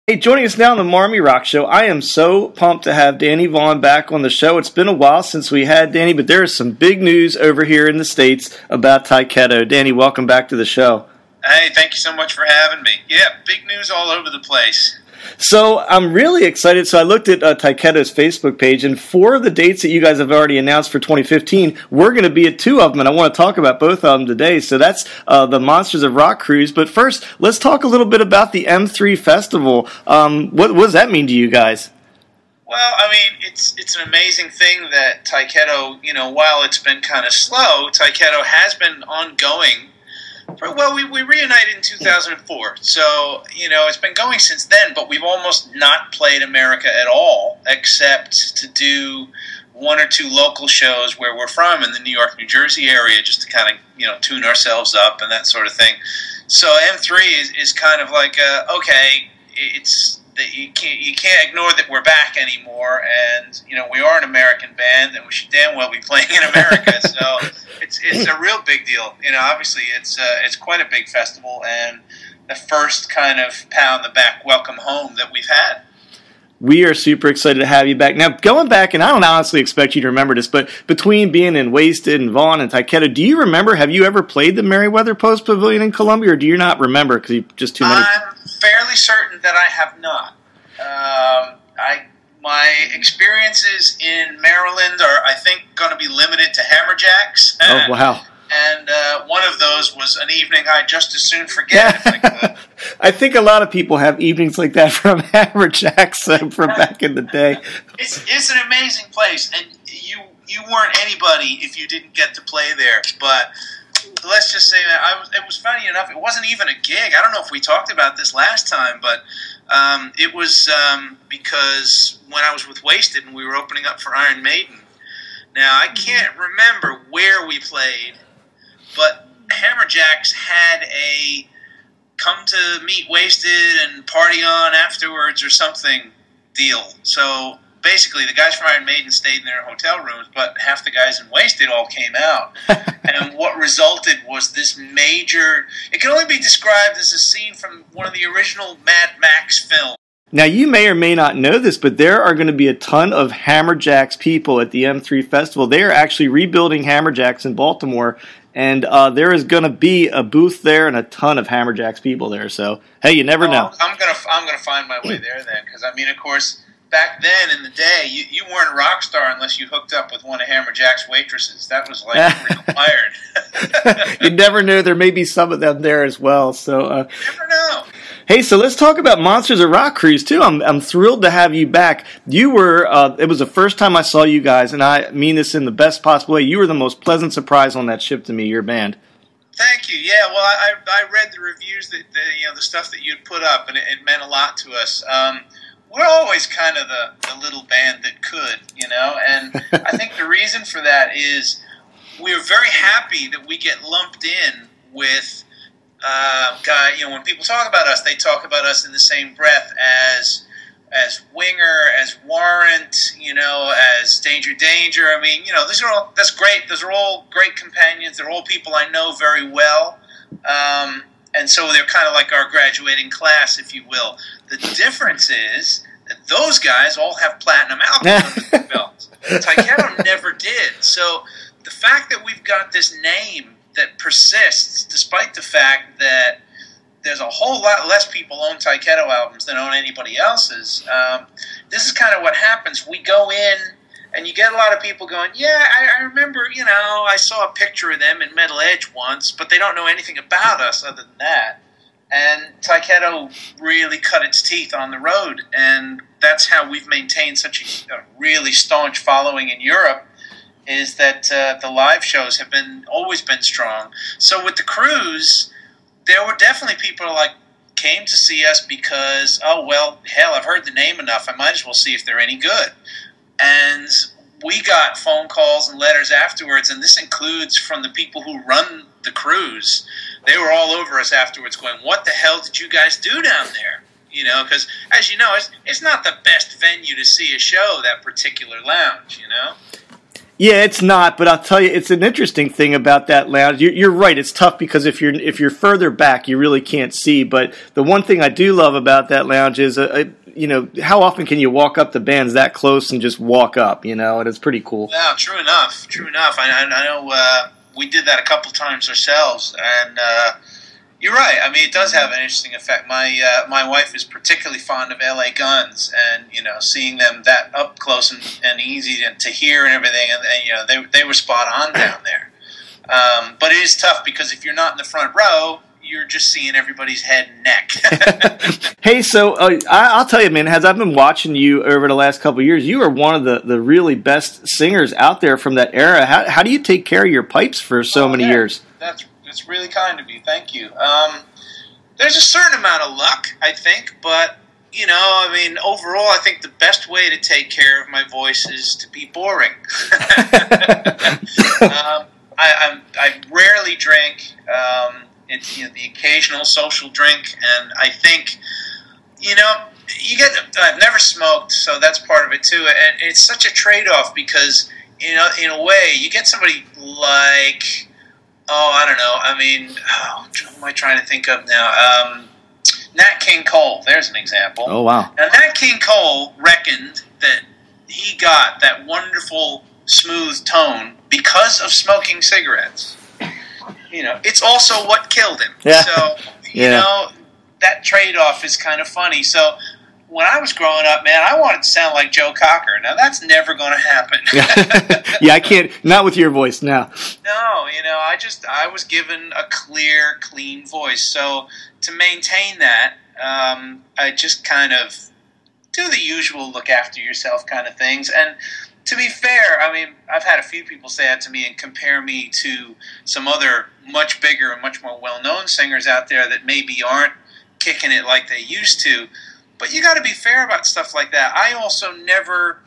Hey, joining us now on the Marmy Rock Show, I am so pumped to have Danny Vaughn back on the show. It's been a while since we had Danny, but there is some big news over here in the States about Tyketto. Danny, welcome back to the show. Hey, thank you so much for having me. Yeah, big news all over the place. So I'm really excited. So I looked at Tyketto's Facebook page, and 4 of the dates that you guys have already announced for 2015, we're going to be at 2 of them, and I want to talk about both of them today. So that's the Monsters of Rock cruise. But first, let's talk a little bit about the M3 Festival. What does that mean to you guys? Well, I mean, it's an amazing thing that Tyketto, while it's been kind of slow, Tyketto has been ongoing. Well, we reunited in 2004, so, it's been going since then, but we've almost not played America at all, except to do 1 or 2 local shows where we're from in the New York, New Jersey area, just to kind of, tune ourselves up and that sort of thing. So M3 is kind of like, okay, it's that you can't ignore that we're back anymore, and we are an American band, and we should damn well be playing in America. So it's a real big deal. Obviously it's quite a big festival, and the first kind of pat on the back welcome home that we've had. We are super excited to have you back. Now, going back, and I don't honestly expect you to remember this, but between being in Wasted and Vaughn and Tyketto, do you remember, have you ever played the Merriweather Post Pavilion in Columbia, or do you not remember because you just too many? I'm fairly certain that I have not. My experiences in Maryland are, I think, going to be limited to Hammerjacks. Oh, wow. And one of those was an evening I'd just as soon forget if I could. I think a lot of people have evenings like that from Hammerjacks from back in the day. It's an amazing place, and you weren't anybody if you didn't get to play there. But let's just say that it was funny enough. It wasn't even a gig. I don't know if we talked about this last time, but it was because when I was with Wasted and we were opening up for Iron Maiden. Now, I can't remember where we played, but Hammerjacks had a come to meet Wasted and party on afterwards or something deal. So basically, the guys from Iron Maiden stayed in their hotel rooms, but half the guys in Wasted all came out. And what resulted was this major... It can only be described as a scene from one of the original Mad Max films. Now, you may or may not know this, but there are going to be a ton of Hammerjacks people at the M3 Festival. They are actually rebuilding Hammerjacks in Baltimore, and there is going to be a booth there and a ton of Hammerjacks people there. So, hey, you never know. I'm gonna find my way there then, because, of course... Back then, in the day, you weren't a rock star unless you hooked up with one of Hammerjack's waitresses. That was required. You never know. There may be some of them there as well. So, you never know. Hey, so let's talk about Monsters of Rock Cruise, too. I'm thrilled to have you back. You were, it was the first time I saw you guys, and I mean this in the best possible way. You were the most pleasant surprise on that ship to me, your band. Thank you. Yeah, well, I read the reviews, the stuff that you'd put up, and it meant a lot to us. We're always kind of the little band that could, and I think the reason for that is we're very happy that we get lumped in with when people talk about us, they talk about us in the same breath as Winger, as Warrant, as Danger. That's great. Those are all great companions. They're all people I know very well. And so they're kind of like our graduating class, if you will. The difference is that those guys all have platinum albums under their belts. Tyketto never did. So the fact that we've got this name that persists, despite the fact that there's a whole lot less people own Tyketto albums than own anybody else's, this is kind of what happens. We go in, and you get a lot of people going, yeah, I remember, I saw a picture of them in Metal Edge once, but they don't know anything about us other than that. And Tyketto really cut its teeth on the road, and that's how we've maintained such a really staunch following in Europe, is that the live shows have always been strong. So with the cruise, there were definitely people who came to see us because, oh, well, hell, I've heard the name enough, I might as well see if they're any good. And we got phone calls and letters afterwards, and this includes from the people who run the cruise. They were all over us afterwards going, what the hell did you guys do down there? Because, as you know, it's not the best venue to see a show, that particular lounge, Yeah, it's not, but I'll tell you, it's an interesting thing about that lounge. You're right; it's tough because if you're further back, you really can't see. But the one thing I do love about that lounge is, how often can you walk up the bands that close and just walk up? And it's pretty cool. Yeah, true enough. True enough. I know we did that a couple times ourselves, and you're right. I mean, it does have an interesting effect. My wife is particularly fond of LA Guns, and seeing them that up close and easy to hear and everything, and they were spot on down there. But it is tough because if you're not in the front row, you're just seeing everybody's head and neck. Hey, so I'll tell you, man, as I've been watching you over the last couple of years, you are one of the really best singers out there from that era. How do you take care of your pipes for so many years? That's really kind of you. Thank you. There's a certain amount of luck, I think, but overall, I think the best way to take care of my voice is to be boring. I rarely drink. It's the occasional social drink, and I think I've never smoked, so that's part of it too. And it's such a trade-off because in a way you get somebody like I don't know. I mean, who am I trying to think of now? Nat King Cole. There's an example. Oh wow! Now Nat King Cole reckoned that he got that wonderful smooth tone because of smoking cigarettes. It's also what killed him. Yeah. So, that trade-off is kind of funny. So, when I was growing up, man, I wanted to sound like Joe Cocker. Now, that's never going to happen. Yeah, I can't. Not with your voice now. No, I was given a clear, clean voice. So, to maintain that, I just kind of do the usual look after yourself kind of things. And to be fair, I mean, I've had a few people say that to me and compare me to some other much bigger and much more well-known singers out there that maybe aren't kicking it like they used to. But you got to be fair about stuff like that. I also never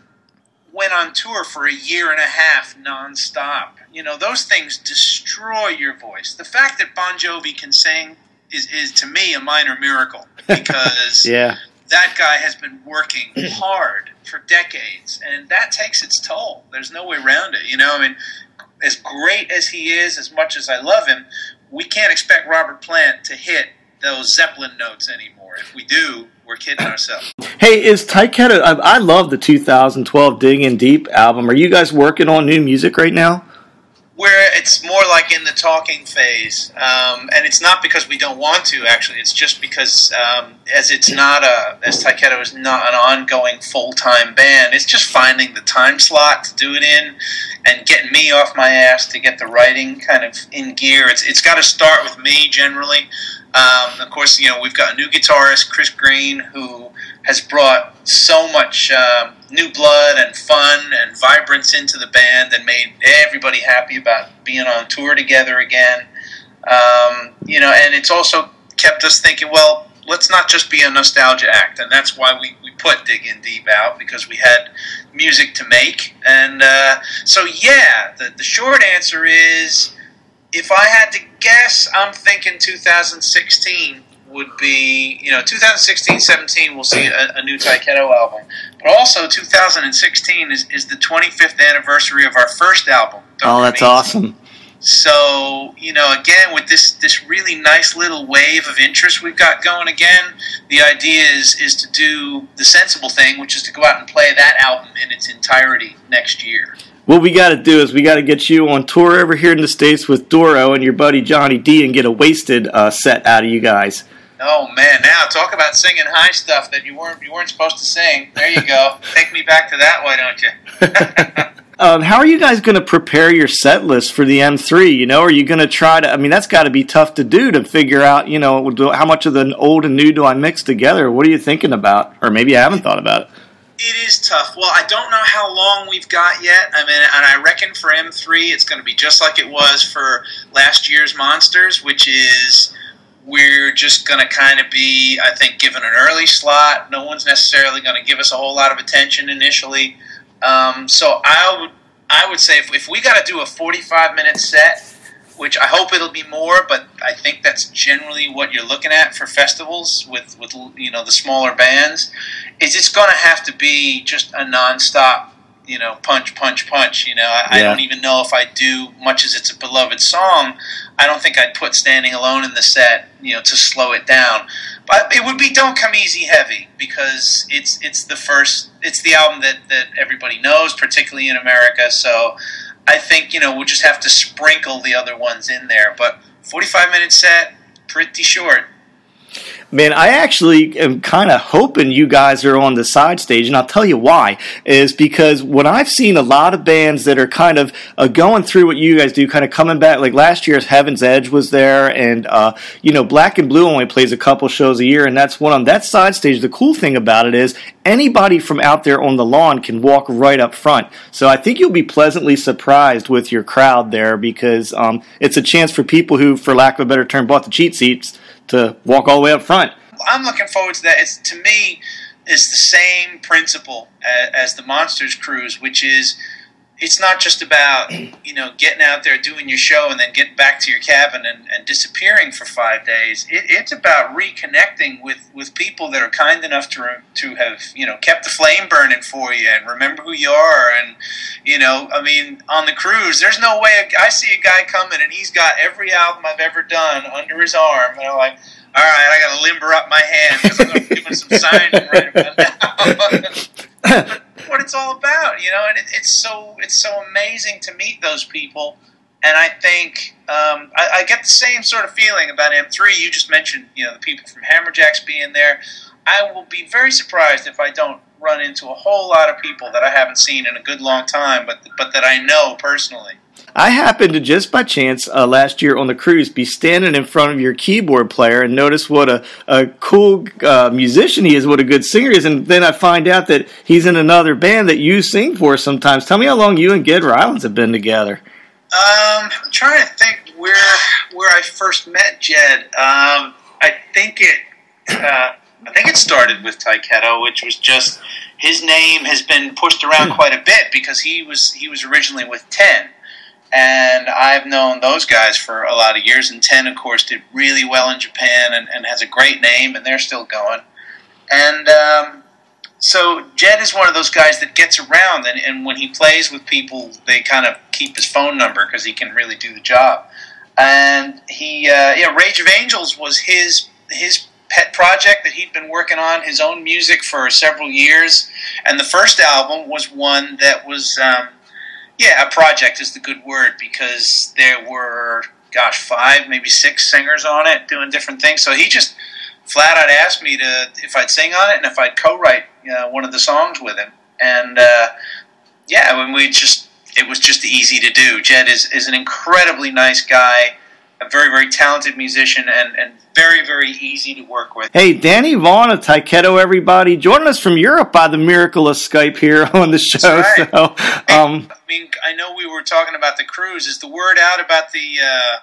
went on tour for a year and a half nonstop. Those things destroy your voice. The fact that Bon Jovi can sing is to me a minor miracle because yeah. That guy has been working hard for decades, and that takes its toll. There's no way around it. I mean, as great as he is, as much as I love him, we can't expect Robert Plant to hit those Zeppelin notes anymore. If we do, we're kidding ourselves. Hey, is Tyketto, I love the 2012 Dig In Deep album. Are you guys working on new music right now? Where it's more like in the talking phase, and it's not because we don't want to. Actually, it's just because as Tyketto is not an ongoing full-time band, it's just finding the time slot to do it in, and getting me off my ass to get the writing kind of in gear. It's got to start with me generally. Of course, we've got a new guitarist, Chris Green, who has brought so much new blood and fun and vibrance into the band and made everybody happy about being on tour together again. And it's also kept us thinking, well, let's not just be a nostalgia act. And that's why we put Dig In Deep out, because we had music to make. And the short answer is, if I had to guess, I'm thinking 2016 would be, 2016-17 we'll see a new Tyketto album. But also 2016 is the 25th anniversary of our first album. That's awesome. So, again, with this really nice little wave of interest we've got going again, the idea is to do the sensible thing, which is to go out and play that album in its entirety next year. What we got to do is we got to get you on tour over here in the States with Doro and your buddy Johnny D and get a Wasted set out of you guys. Oh man! Now talk about singing high stuff that you weren't supposed to sing. There you go. Take me back to that. Why don't you? How are you guys going to prepare your set list for the M3? Are you going to try to? I mean, that's got to be tough to do, to figure out. How much of the old and new do I mix together? What are you thinking about? Or maybe I haven't thought about it. It is tough. Well, I don't know how long we've got yet. I mean, and I reckon for M3, it's going to be just like it was for last year's Monsters, which is, we're just going to kind of be, I think, given an early slot. No one's necessarily going to give us a whole lot of attention initially. So I would say if we got to do a 45-minute set, which I hope it'll be more, but I think that's generally what you're looking at for festivals with the smaller bands, is it's going to have to be just a nonstop, punch, punch, punch. I don't even know if I do, much as it's a beloved song, I don't think I'd put Standing Alone in the set, to slow it down. But it would be Don't Come Easy heavy, because it's the album that everybody knows, particularly in America. So I think, we'll just have to sprinkle the other ones in there. But 45-minute set, pretty short. Man, I actually am kind of hoping you guys are on the side stage, and I'll tell you why. Is because when I've seen a lot of bands that are kind of going through what you guys do, kind of coming back, like last year's Heaven's Edge was there, and Black and Blue only plays a couple shows a year, and that's one on that side stage. The cool thing about it is anybody from out there on the lawn can walk right up front. So I think you'll be pleasantly surprised with your crowd there, because it's a chance for people who, for lack of a better term, bought the cheap seats to walk all the way up front. I'm looking forward to that. To me, it's the same principle as the Monsters cruise, which is it's not just about getting out there, doing your show, and then getting back to your cabin and disappearing for 5 days. It's about reconnecting with people that are kind enough to have kept the flame burning for you and remember who you are. And on the cruise, there's no way I see a guy coming and he's got every album I've ever done under his arm, and I'm like, all right, I got to limber up my hand because I'm going to be doing some signing right about now. What it's all about, and it's so amazing to meet those people. And I think I get the same sort of feeling about M3. You just mentioned, the people from Hammerjacks being there. I will be very surprised if I don't run into a whole lot of people that I haven't seen in a good long time, but that I know personally. I happened to, just by chance, last year on the cruise, be standing in front of your keyboard player and notice what a cool musician he is, what a good singer he is, and then I find out that he's in another band that you sing for sometimes. Tell me how long you and Ged Rylands have been together. I'm trying to think where I first met Jed. I think it started with Tyketto, which was just, his name has been pushed around quite a bit because he was originally with 10. And I've known those guys for a lot of years, and 10, of course, did really well in Japan and has a great name, and they're still going. And so Jed is one of those guys that gets around, and when he plays with people, they kind of keep his phone number because he can really do the job. And Rage of Angels was his pet project that he'd been working on, his own music for several years. And the first album was one that was... a project is the good word, because there were, 5, maybe 6 singers on it doing different things. So he just flat out asked me if I'd sing on it and if I'd co-write one of the songs with him. And it was just easy to do. Jed is an incredibly nice guy, a very, very talented musician, and very, very easy to work with. Hey, Danny Vaughn of Tyketto, everybody, joining us from Europe by the miracle of Skype here on the show. That's right. So, I know we were talking about the cruise. Is the word out about the?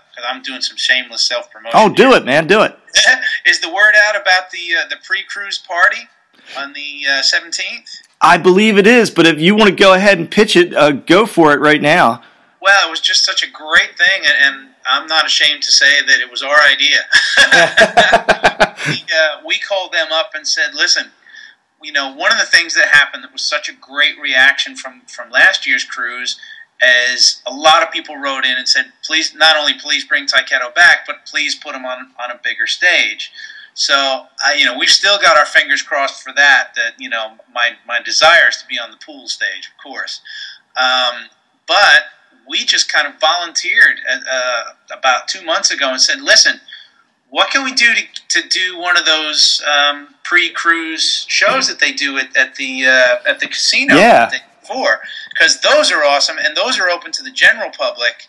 Because I'm doing some shameless self-promotion. Oh, do it, man, do it. Is the word out about the pre-cruise party on the 17th? I believe it is, but if you want to go ahead and pitch it, go for it right now. Well, it was just such a great thing, and I'm not ashamed to say that it was our idea. We called them up and said, listen, one of the things that happened that was such a great reaction from last year's cruise is a lot of people wrote in and said, please, not only please bring Tyketto back, but please put him on a bigger stage. So, we've still got our fingers crossed for that my desire is to be on the pool stage, of course. But we just kind of volunteered about 2 months ago and said, listen, what can we do to do one of those pre-cruise shows that they do at the casino? Yeah. Because those are awesome, and those are open to the general public.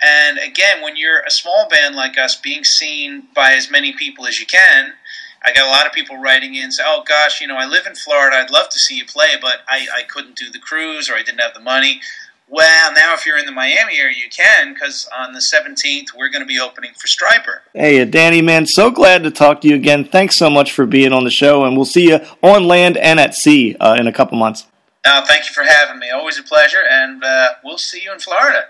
And again, when you're a small band like us, being seen by as many people as you can, I got a lot of people writing in, say, oh gosh, I live in Florida, I'd love to see you play, but I couldn't do the cruise, or I didn't have the money. Well, now if you're in the Miami area, you can, because on the 17th, we're going to be opening for Stryper. Hey, Danny, man, so glad to talk to you again. Thanks so much for being on the show, and we'll see you on land and at sea in a couple months. Thank you for having me. Always a pleasure, and we'll see you in Florida.